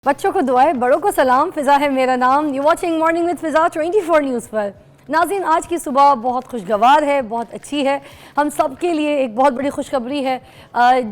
बच्चों को दुआएं, बड़ों को सलाम। फ़िज़ा है मेरा नाम। You watching morning with Fiza 24 news पर। नाज़रीन, आज की सुबह बहुत खुशगवार है, बहुत अच्छी है। हम सब के लिए एक बहुत बड़ी खुशखबरी है।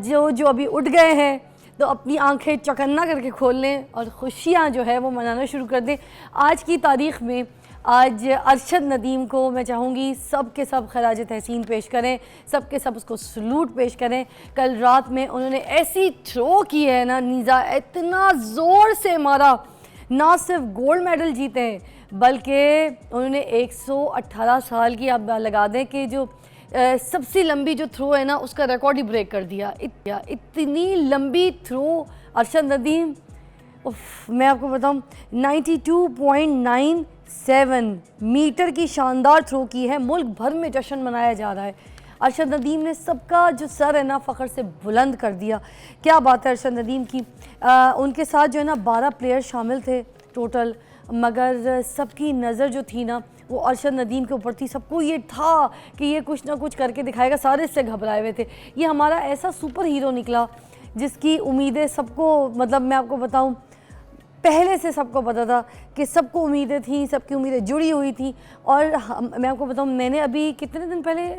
जो अभी उठ गए हैं तो अपनी आंखें चौकन्ना करके खोल लें और खुशियाँ जो है वो मनाना शुरू कर दें। आज की तारीख़ में आज अरशद नदीम को मैं चाहूँगी सब के सब खराज तहसीन पेश करें, सब के सब उसको सलूट पेश करें। कल रात में उन्होंने ऐसी थ्रो की है ना, नीज़ा इतना ज़ोर से मारा, ना सिर्फ गोल्ड मेडल जीते हैं बल्कि उन्होंने 118 साल की आप लगा दें कि जो सबसे लंबी जो थ्रो है ना उसका रिकॉर्ड ही ब्रेक कर दिया। इतनी लंबी थ्रो अरशद नदीम, मैं आपको बताऊं 92.97 मीटर की शानदार थ्रो की है। मुल्क भर में जश्न मनाया जा रहा है। अरशद नदीम ने सबका जो सर है ना फ़ख्र से बुलंद कर दिया। क्या बात है अरशद नदीम की। उनके साथ जो है ना 12 प्लेयर शामिल थे टोटल, मगर सबकी नज़र जो थी ना वो अरशद नदीम के ऊपर थी। सबको ये था कि ये कुछ ना कुछ करके दिखाएगा। सारे इससे घबराए हुए थे। ये हमारा ऐसा सुपर हीरो निकला जिसकी उम्मीदें सबको, मतलब मैं आपको बताऊं, पहले से सबको पता था कि सबको उम्मीदें थी, सबकी उम्मीदें जुड़ी हुई थी। और मैं आपको बताऊं, मैंने अभी कितने दिन पहले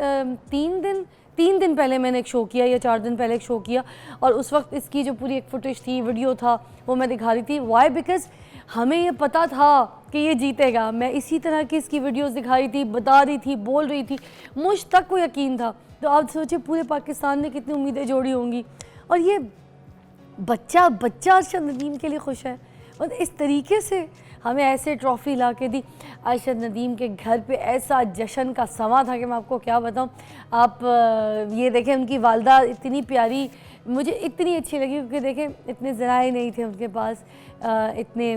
3 दिन पहले मैंने एक शो किया या 4 दिन पहले एक शो किया, और उस वक्त इसकी जो पूरी एक फुटेज थी, वीडियो था, वो मैं दिखा रही थी। वाई? बिकॉज़ हमें ये पता था कि ये जीतेगा। मैं इसी तरह की इसकी वीडियोस दिखाई थी, बता रही थी, बोल रही थी, मुझ तक को यकीन था। तो आप सोचिए पूरे पाकिस्तान ने कितनी उम्मीदें जोड़ी होंगी। और ये बच्चा अरशद नदीम के लिए खुश है और इस तरीके से हमें ऐसे ट्रॉफ़ी ला के दी। अरशद नदीम के घर पे ऐसा जश्न का समा था कि मैं आपको क्या बताऊं। आप ये देखें, उनकी वालदा इतनी प्यारी, मुझे इतनी अच्छी लगी, क्योंकि देखें इतने ज़राए नहीं थे उनके पास, इतने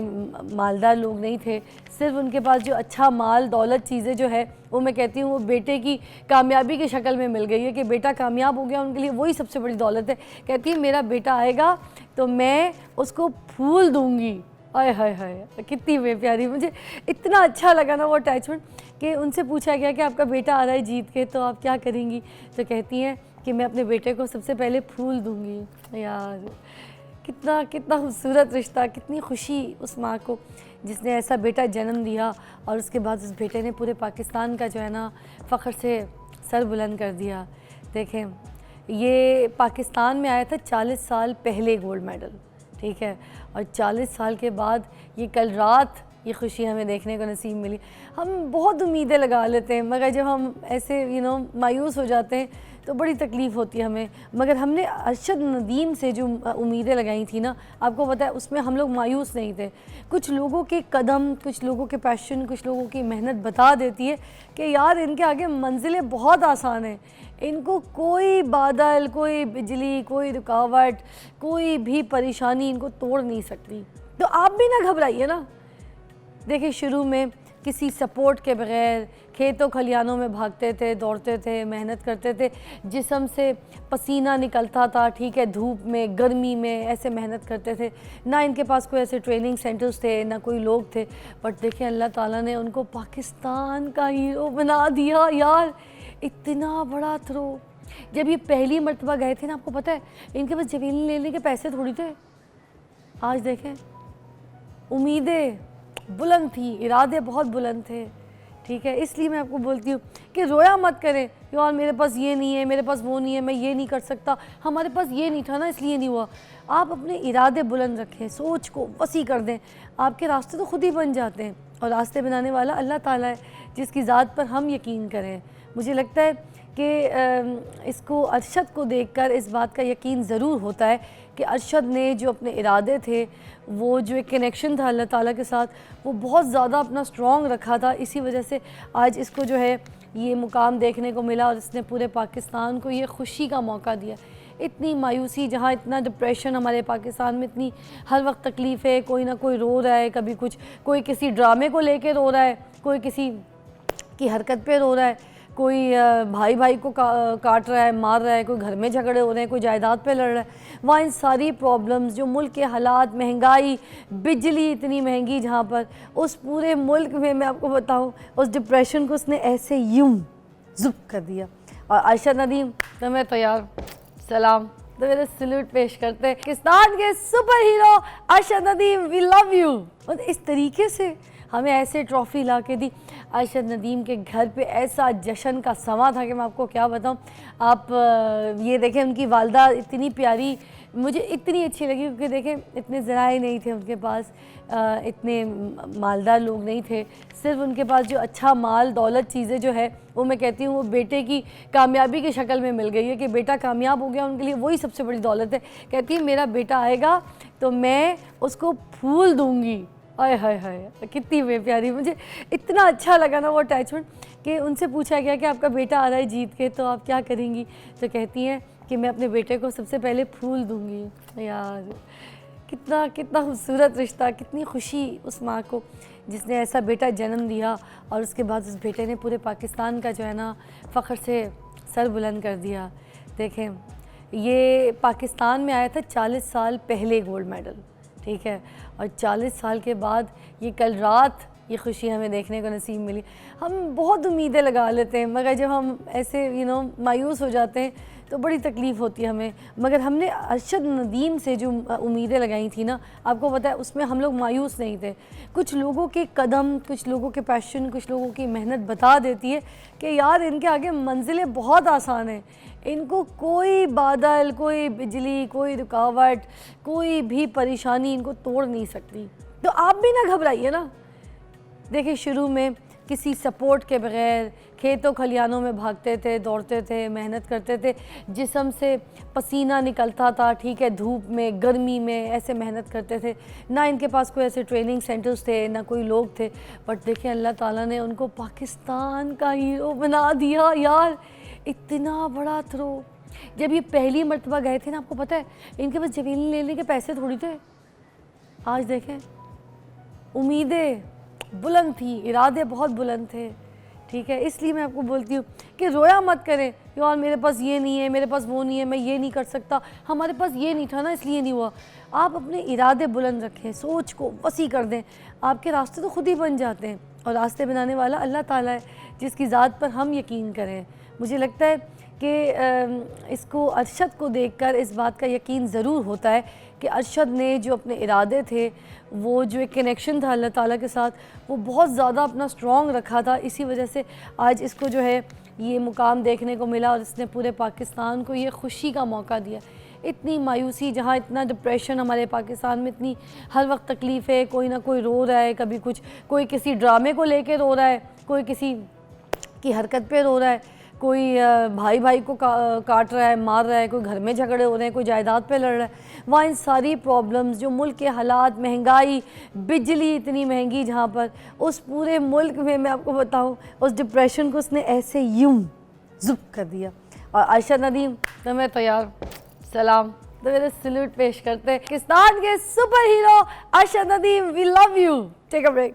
मालदार लोग नहीं थे। सिर्फ उनके पास जो अच्छा माल दौलत चीज़ें जो है वो मैं कहती हूँ वो बेटे की कामयाबी की शक्ल में मिल गई है कि बेटा कामयाब हो गया, उनके लिए वही सबसे बड़ी दौलत है। कहती है मेरा बेटा आएगा तो मैं उसको फूल दूँगी। आय हाय हाय, कितनी वे प्यारी। मुझे इतना अच्छा लगा ना वो अटैचमेंट कि उनसे पूछा गया कि आपका बेटा आ रहा है जीत के तो आप क्या करेंगी, तो कहती हैं कि मैं अपने बेटे को सबसे पहले फूल दूंगी। यार कितना कितना खूबसूरत रिश्ता, कितनी खुशी उस माँ को जिसने ऐसा बेटा जन्म दिया और उसके बाद उस बेटे ने पूरे पाकिस्तान का जो है ना फ़ख्र से सर बुलंद कर दिया। देखें, ये पाकिस्तान में आया था 40 साल पहले गोल्ड मेडल, ठीक है, और 40 साल के बाद ये कल रात ये खुशी हमें देखने को नसीब मिली। हम बहुत उम्मीदें लगा लेते हैं, मगर जब हम ऐसे मायूस हो जाते हैं तो बड़ी तकलीफ़ होती है हमें। मगर हमने अरशद नदीम से जो उम्मीदें लगाई थी ना, आपको पता है उसमें हम लोग मायूस नहीं थे। कुछ लोगों के कदम, कुछ लोगों के पैशन, कुछ लोगों की मेहनत बता देती है कि यार इनके आगे मंजिलें बहुत आसान हैं, इनको कोई बादल, कोई बिजली, कोई रुकावट, कोई भी परेशानी इनको तोड़ नहीं सकती। तो आप भी ना घबराइए ना। देखिए, शुरू में किसी सपोर्ट के बग़ैर खेतों खलियानों में भागते थे, दौड़ते थे, मेहनत करते थे, जिस्म से पसीना निकलता था, ठीक है, धूप में, गर्मी में ऐसे मेहनत करते थे। ना इनके पास कोई ऐसे ट्रेनिंग सेंटर्स थे, ना कोई लोग थे, बट देखिए अल्लाह ताला ने उनको पाकिस्तान का हीरो बना दिया। यार इतना बड़ा थ्रो, जब ये पहली मर्तबा गए थे ना, आपको पता है इनके पास जमीन लेने के पैसे थोड़ी थे। आज देखें, उम्मीदें बुलंद थी, इरादे बहुत बुलंद थे, ठीक है। इसलिए मैं आपको बोलती हूँ कि रोया मत करें, यार मेरे पास ये नहीं है, मेरे पास वो नहीं है, मैं ये नहीं कर सकता, हमारे पास ये नहीं था ना इसलिए नहीं हुआ। आप अपने इरादे बुलंद रखें, सोच को वसी कर दें, आपके रास्ते तो खुद ही बन जाते हैं। और रास्ते बनाने वाला अल्लाह ताला है, जिसकी ज़ात पर हम यकीन करें। मुझे लगता है कि इसको अरशद को देखकर इस बात का यकीन ज़रूर होता है कि अरशद ने जो अपने इरादे थे, वो जो एक कनेक्शन था अल्लाह ताला के साथ, वो बहुत ज़्यादा अपना स्ट्रॉन्ग रखा था। इसी वजह से आज इसको जो है ये मुकाम देखने को मिला और इसने पूरे पाकिस्तान को ये खुशी का मौका दिया। इतनी मायूसी, जहाँ इतना डिप्रेशन हमारे पाकिस्तान में, इतनी हर वक्त तकलीफ़ है, कोई ना कोई रो रहा है, कभी कुछ, कोई किसी ड्रामे को लेके रो रहा है, कोई किसी की हरकत पे रो रहा है, कोई भाई भाई को काट रहा है, मार रहा है, कोई घर में झगड़े हो रहे हैं, कोई जायदाद पे लड़ रहा है। वहाँ इन सारी प्रॉब्लम्स, जो मुल्क के हालात, महंगाई, बिजली इतनी महंगी जहाँ पर, उस पूरे मुल्क में मैं आपको बताऊँ उस डिप्रेशन को उसने ऐसे यूं जुप कर दिया। और अरशद नदीम, तुम्हें तो यार सलाम। तो मेरे सल्यूट पेश करते हैं पाकिस्तान के super hero Arshad Nadeem, we love you. और इस तरीके से हमें ऐसे ट्रॉफ़ी ला के दी। अरशद नदीम के घर पे ऐसा जश्न का समा था कि मैं आपको क्या बताऊं। आप ये देखें, उनकी वालदा इतनी प्यारी, मुझे इतनी अच्छी लगी, क्योंकि देखें इतने ज़राए नहीं थे उनके पास, इतने मालदार लोग नहीं थे। सिर्फ उनके पास जो अच्छा माल दौलत चीज़ें जो है वो मैं कहती हूँ वो बेटे की कामयाबी की शक्ल में मिल गई है कि बेटा कामयाब हो गया, उनके लिए वही सबसे बड़ी दौलत है। कहती है मेरा बेटा आएगा तो मैं उसको फूल दूँगी। आय हाय हाय, कितनी वे प्यारी, मुझे इतना अच्छा लगा ना वो अटैचमेंट। कि उनसे पूछा गया कि आपका बेटा आ रहा है जीत के, तो आप क्या करेंगी? तो कहती हैं कि मैं अपने बेटे को सबसे पहले फूल दूंगी। यार कितना कितना खूबसूरत रिश्ता, कितनी खुशी उस माँ को जिसने ऐसा बेटा जन्म दिया, और उसके बाद उस बेटे ने पूरे पाकिस्तान का जो है ना फ़ख्र से सर बुलंद कर दिया। देखें, ये पाकिस्तान में आया था 40 साल पहले गोल्ड मेडल, ठीक है, और 40 साल के बाद ये कल रात ये खुशी हमें देखने को नसीब मिली। हम बहुत उम्मीदें लगा लेते हैं, मगर जब हम ऐसे मायूस हो जाते हैं तो बड़ी तकलीफ़ होती है हमें। मगर हमने अरशद नदीम से जो उम्मीदें लगाई थी ना, आपको पता है उसमें हम लोग मायूस नहीं थे। कुछ लोगों के कदम, कुछ लोगों के पैशन, कुछ लोगों की मेहनत बता देती है कि यार इनके आगे मंजिलें बहुत आसान हैं, इनको कोई बादल, कोई बिजली, कोई रुकावट, कोई भी परेशानी इनको तोड़ नहीं सकती। तो आप भी ना घबराइए ना। देखिए, शुरू में किसी सपोर्ट के बग़ैर खेतों खलियानों में भागते थे, दौड़ते थे, मेहनत करते थे, जिस्म से पसीना निकलता था, ठीक है, धूप में, गर्मी में ऐसे मेहनत करते थे। ना इनके पास कोई ऐसे ट्रेनिंग सेंटर्स थे, ना कोई लोग थे, बट देखिए अल्लाह ताला ने उनको पाकिस्तान का हीरो बना दिया। यार इतना बड़ा थ्रो, जब ये पहली मर्तबा गए थे ना, आपको पता है इनके पास ज़मीन लेने के पैसे थोड़ी थे। आज देखें, उम्मीदें बुलंद थी, इरादे बहुत बुलंद थे, ठीक है। इसलिए मैं आपको बोलती हूँ कि रोया मत करें, यार मेरे पास ये नहीं है, मेरे पास वो नहीं है, मैं ये नहीं कर सकता, हमारे पास ये नहीं था ना इसलिए नहीं हुआ। आप अपने इरादे बुलंद रखें, सोच को वसी कर दें, आपके रास्ते तो खुद ही बन जाते हैं। और रास्ते बनाने वाला अल्लाह ताला है, जिसकी ज़ात पर हम यकीन करें। मुझे लगता है कि इसको अरशद को देखकर इस बात का यकीन ज़रूर होता है कि अरशद ने जो अपने इरादे थे, वो जो एक कनेक्शन था अल्लाह ताला के साथ, वो बहुत ज़्यादा अपना स्ट्रॉन्ग रखा था। इसी वजह से आज इसको जो है ये मुकाम देखने को मिला, और इसने पूरे पाकिस्तान को ये खुशी का मौका दिया। इतनी मायूसी, जहाँ इतना डिप्रेशन हमारे पाकिस्तान में, इतनी हर वक्त तकलीफ़ें, कोई ना कोई रो रहा है, कभी कुछ, कोई किसी ड्रामे को लेके रो रहा है, कोई किसी की हरकत पे रो रहा है, कोई भाई भाई को काट रहा है, मार रहा है, कोई घर में झगड़े हो रहे हैं, कोई जायदाद पे लड़ रहा है। वहाँ इन सारी प्रॉब्लम्स, जो मुल्क के हालात, महंगाई, बिजली इतनी महंगी, जहाँ पर उस पूरे मुल्क में मैं आपको बताऊँ उस डिप्रेशन को उसने ऐसे यूं जुब कर दिया। और अरशद नदीम, तो मैं तैयार, सलाम, तो मेरे सल्यूट पेश करते हैं पाकिस्तान के super hero Arshad Nadeem, we love you. Take a break.